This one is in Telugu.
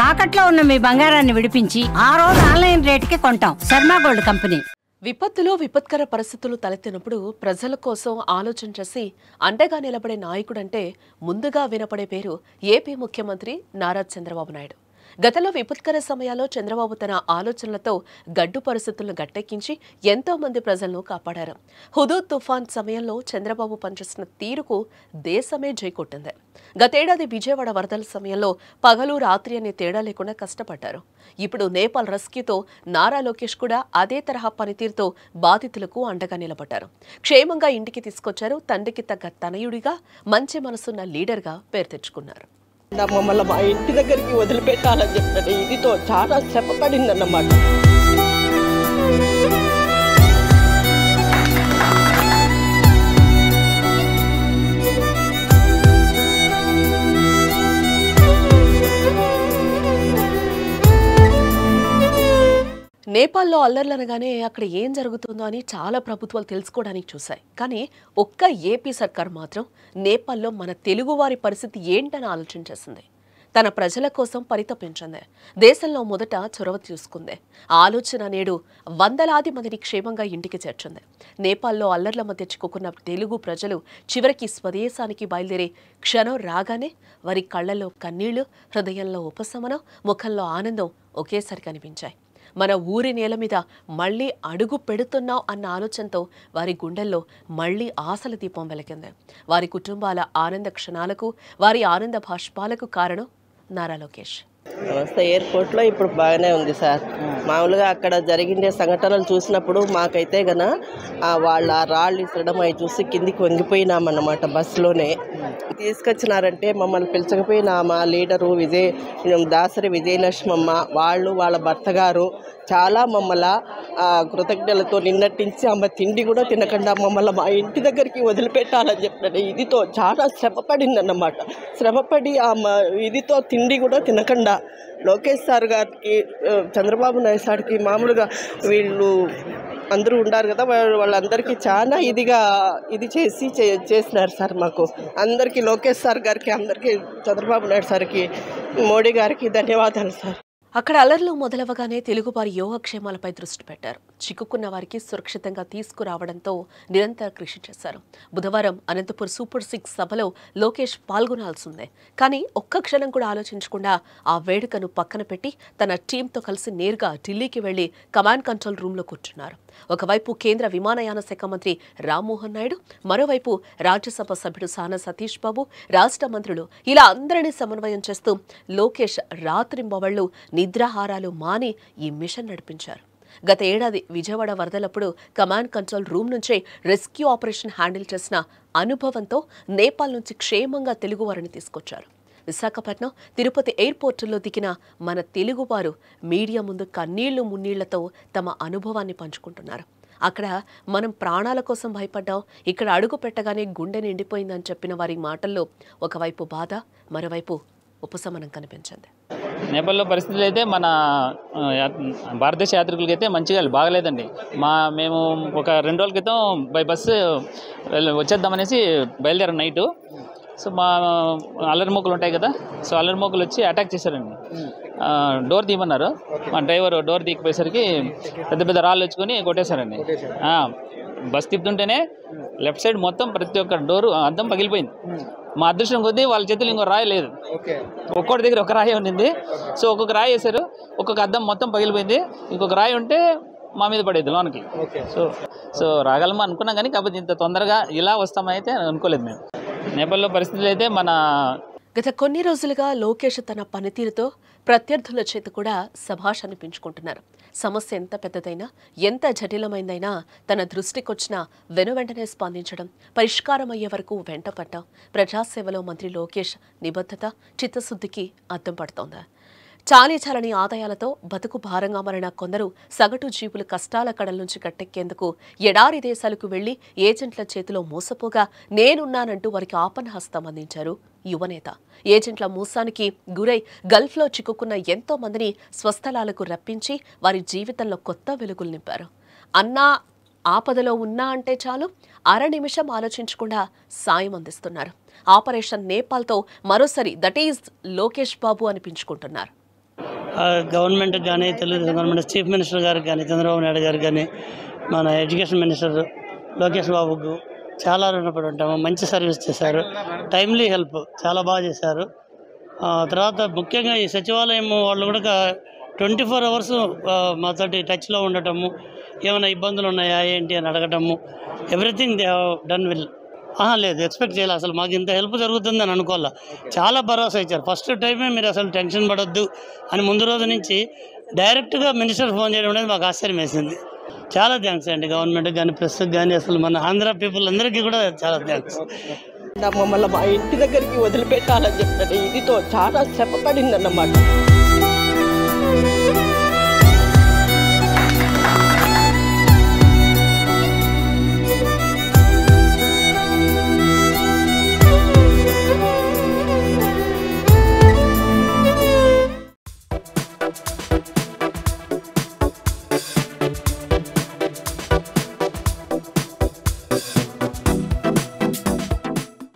తాకట్లో ఉన్న మీ బంగారాన్ని విడిపించి ఆ రోజు ఆన్లైన్ రేటుకి కొంటాం. Sharma gold company. విపత్తులు విపత్కర పరిస్థితులు తలెత్తినప్పుడు ప్రజల కోసం ఆలోచన చేసి అండగా నిలబడే నాయకుడంటే ముందుగా వినపడే పేరు ఏపీ ముఖ్యమంత్రి నారా చంద్రబాబు నాయుడు. గతంలో విపత్కర సమయాల్లో చంద్రబాబు తన ఆలోచనలతో గడ్డు పరిస్థితులను గట్టెక్కించి ఎంతో మంది ప్రజలను కాపాడారు. హుదూద్ తుఫాన్ సమయంలో చంద్రబాబు పనిచేసిన తీరుకు దేశమే జైకొట్టింది. గతేడాది విజయవాడ వరదల సమయంలో పగలు రాత్రి అనే తేడా లేకుండా కష్టపడ్డారు. ఇప్పుడు నేపాల్ రెస్క్యూతో నారా లోకేష్ కూడా అదే తరహా పనితీరుతో బాధితులకు అండగా నిలబడ్డారు. క్షేమంగా ఇంటికి తీసుకొచ్చారు. తండ్రికి తగ్గ తనయుడిగా మంచి మనసున్న లీడర్గా పేరు తెచ్చుకున్నారు. మమ్మల్ని మా ఇంటి దగ్గరికి వదిలిపెట్టాలని చెప్పాడు. ఇదితో చాలా శ్రమపడిందన్నమాట. నేపాల్లో అల్లర్లనగానే అక్కడ ఏం జరుగుతుందో అని చాలా ప్రభుత్వాలు తెలుసుకోవడానికి చూశాయి. కానీ ఒక్క ఏపీ సర్కార్ మాత్రం నేపాల్లో మన తెలుగువారి పరిస్థితి ఏంటని ఆలోచించేసింది. తన ప్రజల కోసం పరితపించింది. దేశంలో మొదట చొరవ తీసుకుంది. ఆలోచన నేడు వందలాది మందిని క్షేమంగా ఇంటికి చేర్చింది. నేపాల్లో అల్లర్ల మధ్య చిక్కుకున్న తెలుగు ప్రజలు చివరికి స్వదేశానికి బయలుదేరే క్షణం రాగానే వారి కళ్లలో కన్నీళ్లు, హృదయంలో ఉపశమనం, ముఖంలో ఆనందం ఒకేసారి కనిపించాయి. మన ఊరి నేల మీద మళ్లీ అడుగు పెడుతున్నాం అన్న ఆలోచనతో వారి గుండెల్లో మళ్లీ ఆశల దీపం వెలిగింది. వారి కుటుంబాల ఆనంద క్షణాలకు, వారి ఆనంద భాష్పాలకు కారణం నారా లోకేష్. నమస్తే. ఎయిర్పోర్ట్లో ఇప్పుడు బాగానే ఉంది సార్. మామూలుగా అక్కడ జరిగిండే సంఘటనలు చూసినప్పుడు మాకైతే వాళ్ళ రాళ్ళు ఇసరడం అవి చూసి కిందికి వంగిపోయినామన్నమాట. బస్సులోనే తీసుకొచ్చినారంటే మమ్మల్ని పిలిచకపోయినా మా లీడరు దాసరి విజయలక్ష్మమ్మ వాళ్ళు వాళ్ళ భర్త గారు చాలా మమ్మల్ని కృతజ్ఞతలతో నిన్నటించి ఆమె తిండి కూడా తినకుండా మమ్మల్ని మా ఇంటి దగ్గరికి వదిలిపెట్టాలని చెప్పాడు. ఇదితో చాలా శ్రమపడిందన్నమాట. శ్రమపడి ఆమె ఇదితో తిండి కూడా తినకుండా లోకేష్ సార్ గారికి, చంద్రబాబు నాయుడు సార్కి, మామూలుగా వీళ్ళు అందరూ ఉన్నారు కదా, వాళ్ళందరికీ చాలా ఇది చేసినారు సార్. మాకు అందరికీ లోకేష్ సార్ గారికి, అందరికీ చంద్రబాబు నాయుడు సార్కి, మోడీ గారికి ధన్యవాదాలు సార్. అక్కడ అల్లర్లు మొదలవగానే తెలుగువారి యోగక్షేమాలపై దృష్టి పెట్టారు. చిక్కుకున్న వారికి సురక్షితంగా తీసుకురావడంతో నిరంతర కృషి చేశారు. బుధవారం అనంతపూర్ సూపర్ 6 సభలో లోకేష్ పాల్గొనాల్సిందే. కానీ ఒక్క క్షణం కూడా ఆలోచించకుండా ఆ వేడుకను పక్కన పెట్టి తన టీంతో కలిసి నేరుగా ఢిల్లీకి వెళ్లి కమాండ్ కంట్రోల్ రూమ్లో కూర్చున్నారు. ఒకవైపు కేంద్ర విమానయాన శాఖ మంత్రి రామ్మోహన్ నాయుడు, మరోవైపు రాజ్యసభ సభ్యుడు సానా సతీష్ బాబు, రాష్ట్ర మంత్రులు, ఇలా అందరినీ సమన్వయం చేస్తూ లోకేష్ రాత్రింబవళ్లు నిద్రాహారాలు మాని ఈ మిషన్ నడిపించారు. గత ఏడాది విజయవాడ వరదలప్పుడు కమాండ్ కంట్రోల్ రూమ్ నుంచే రెస్క్యూ ఆపరేషన్ హ్యాండిల్ చేసిన అనుభవంతో నేపాల్ నుంచి క్షేమంగా తెలుగువారిని తీసుకొచ్చారు. విశాఖపట్నం, తిరుపతి ఎయిర్పోర్టుల్లో దిగిన మన తెలుగువారు మీడియా ముందు కన్నీళ్లు మున్నీళ్లతో తమ అనుభవాన్ని పంచుకుంటున్నారు. అక్కడ మనం ప్రాణాల కోసం భయపడ్డాం, ఇక్కడ అడుగు పెట్టగానే గుండె నిండిపోయిందని చెప్పిన వారి మాటల్లో ఒకవైపు బాధ, మరోవైపు ఉపశమనం కనిపించింది. నేపాల్లో పరిస్థితులు అయితే మన భారతదేశ యాత్రికులకైతే మంచిగా బాగలేదండి. మేము ఒక 2 రోజుల క్రితం బై బస్సు వచ్చేద్దామనేసి బయలుదేరాం నైటు. సో మా అల్లరి మోకులు ఉంటాయి కదా, సో అల్లరి మోకులు వచ్చి అటాక్ చేశారండి. డోర్ తీయమన్నారు. మా డ్రైవర్ డోర్ తీయకపోయేసరికి పెద్ద పెద్ద రాళ్ళు వచ్చుకొని కొట్టేశారండి. బస్ తిప్పుతుంటేనే లెఫ్ట్ సైడ్ మొత్తం ప్రతి ఒక్క డోరు అద్దం పగిలిపోయింది. మా అదృష్టం కొద్దీ వాళ్ళ చేతులు ఇంకో రాయి లేదు. ఒక్కొక్కటి దగ్గర ఒక రాయి ఉండింది. సో ఒక్కొక్క రాయి వేశారు, ఒక్కొక్క అద్దం మొత్తం పగిలిపోయింది. ఇంకొక రాయి ఉంటే మా మీద పడేది లోనికి. సో రాగలమా అనుకున్నాం, కానీ కాకపోతే ఇంత తొందరగా ఇలా వస్తామైతే అనుకోలేదు మేము. నేపాల్లో పరిస్థితులు అయితే గత కొన్ని రోజులుగా లోకేష్ తన పనితీరుతో ప్రత్యర్థుల చేత కూడా శభాష్ అనిపించుకుంటున్నారు. సమస్య ఎంత పెద్దదైనా, ఎంత జటిలమైందైనా తన దృష్టికొచ్చినా వెనువెంటనే స్పందించడం, పరిష్కారం అయ్యే వరకు వెంటపడ్డం ప్రజాసేవలో మంత్రి లోకేష్ నిబద్ధత, చిత్తశుద్ధికి అద్దం పడుతోంది. చాలీచాలని ఆదాయాలతో బతుకు భారంగా మారిన కొందరు సగటు జీవులు కష్టాల కడల నుంచి గట్టెక్కేందుకు ఎడారి దేశాలకు వెళ్లి ఏజెంట్ల చేతిలో మోసపోగా నేనున్నానంటూ వారికి ఆపన్నహస్తం అందించారు యువనేత. ఏజెంట్ల మోసానికి గురై గల్ఫ్లో చిక్కుకున్న ఎంతో మందిని స్వస్థలాలకు రప్పించి వారి జీవితంలో కొత్త వెలుగులు నింపారు. అన్నా ఆపదలో ఉన్నా అంటే చాలు అర నిమిషం ఆలోచించకుండా సాయం అందిస్తున్నారు. ఆపరేషన్ నేపాల్తో మరోసారి దట్ ఈజ్ లోకేష్ బాబు అనిపించుకుంటున్నారు. గవర్నమెంట్కి కానీ తెలుగుదేశం గవర్నమెంట్ చీఫ్ మినిస్టర్ గారికి కానీ చంద్రబాబు నాయుడు గారికి కానీ మన ఎడ్యుకేషన్ మినిస్టర్ లోకేష్ బాబుకు చాలా రుణపడి ఉంటాము. మంచి సర్వీస్ చేశారు, టైమ్లీ హెల్ప్ చాలా బాగా చేశారు. తర్వాత ముఖ్యంగా ఈ సచివాలయం వాళ్ళు కూడా 24 hours మాతోటి టచ్లో ఉండటము, ఏమైనా ఇబ్బందులు ఉన్నాయా ఏంటి అని అడగటము, everything they have done will. లేదు, ఎక్స్పెక్ట్ చేయాలి, అసలు మాకు ఇంత హెల్ప్ జరుగుతుందని అనుకోవాలా. చాలా భరోసా ఇచ్చారు. ఫస్ట్ టైమే మీరు అసలు టెన్షన్ పడొద్దు అని ముందు రోజు నుంచి డైరెక్ట్గా మినిస్టర్ ఫోన్ చేయడం అనేది మాకు ఆశ్చర్యం వేసింది. చాలా థ్యాంక్స్ అండి గవర్నమెంట్కి కానీ ప్రెస్కి కానీ, అసలు మన ఆంధ్ర పీపుల్ అందరికీ కూడా చాలా థ్యాంక్స్. మమ్మల్ని మా ఇంటి దగ్గరికి వదిలిపెట్టాలని చెప్పాను. ఇదితో చాలా శ్రమపడిందన్నమాట.